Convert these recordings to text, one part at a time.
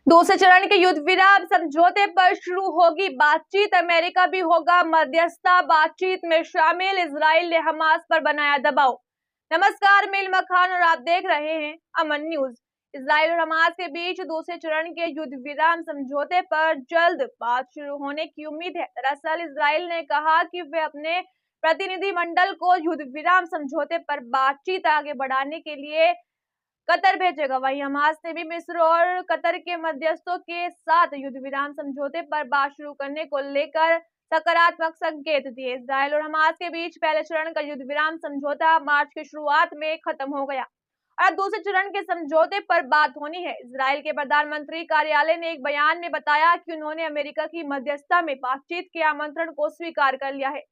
दूसरे चरण के युद्ध विराम समझौते पर शुरू होगी बातचीत, अमेरिका भी होगा मध्यस्थता। बातचीत में शामिल, इजराइल ने हमास पर बनाया दबाव। नमस्कार, मैं इल्मा खान और आप देख रहे हैं अमन न्यूज। इजराइल और हमास के बीच दूसरे चरण के युद्ध विराम समझौते पर जल्द बात शुरू होने की उम्मीद है। दरअसल इजराइल ने कहा कि वे अपने प्रतिनिधिमंडल को युद्ध विराम समझौते पर बातचीत आगे बढ़ाने के लिए कतर भेजेगा। वहीं हमास ने भी मिस्र और कतर के मध्यस्थों के साथ युद्ध विराम समझौते पर बात शुरू करने को लेकर सकारात्मक संकेत दिए। इजराइल और हमास के बीच पहले चरण का युद्ध विराम समझौता मार्च की शुरुआत में खत्म हो गया और अब दूसरे चरण के समझौते पर बात होनी है। इजराइल के प्रधानमंत्री कार्यालय ने एक बयान में बताया कि उन्होंने अमेरिका की मध्यस्थता में बातचीत के आमंत्रण को स्वीकार कर लिया है।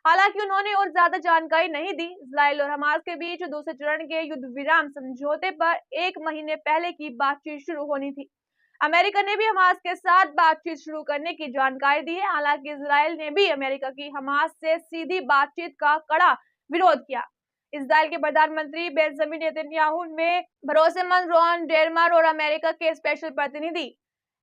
हालांकि उन्होंने और ज्यादा जानकारी नहीं दी। इजराइल और हमास के बीच दूसरे चरण के युद्ध विराम समझौते पर 1 महीने पहले की बातचीत शुरू होनी थी। अमेरिका ने भी हमास के साथ बातचीत शुरू करने की जानकारी दी है। हालांकि इजराइल ने भी अमेरिका की हमास से सीधी बातचीत का कड़ा विरोध किया। इजराइल के प्रधानमंत्री बेंजामिन नेतन्याहू में भरोसेमंद रॉन डेरमर और अमेरिका के स्पेशल प्रतिनिधि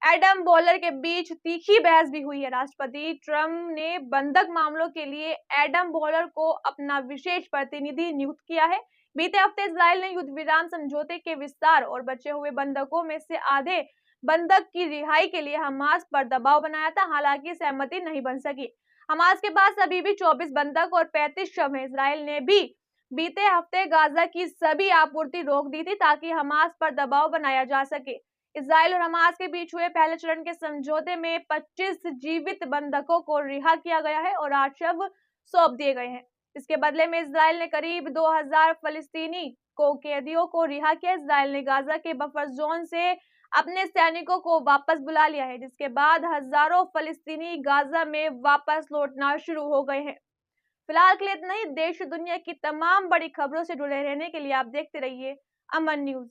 एडम बोलर के बीच तीखी बहस भी हुई है। राष्ट्रपति ट्रंप ने बंधक मामलों के लिए एडम बोलर को अपना विशेष प्रतिनिधि नियुक्त किया है। बीते हफ्ते इजराइल ने युद्ध विराम समझौते के विस्तार और बचे हुए बंधकों में से आधे बंधक की रिहाई के लिए हमास पर दबाव बनाया था। हालांकि सहमति नहीं बन सकी। हमास के पास अभी भी 24 बंधक और 35 शव हैं। इजराइल ने भी बीते हफ्ते गाजा की सभी आपूर्ति रोक दी थी ताकि हमास पर दबाव बनाया जा सके। इजराइल और हमास के बीच हुए पहले चरण के समझौते में 25 जीवित बंधकों को रिहा किया गया है और 8 शव सौंप दिए गए हैं। इसके बदले में इजराइल ने करीब 2000 फलस्तीनी कैदियों को रिहा किया। इजराइल ने गाजा के बफर जोन से अपने सैनिकों को वापस बुला लिया है, जिसके बाद हजारों फलस्तीनी गाजा में वापस लौटना शुरू हो गए हैं। फिलहाल के लिए इतना ही। देश और दुनिया की तमाम बड़ी खबरों से जुड़े रहने के लिए आप देखते रहिए अमन न्यूज।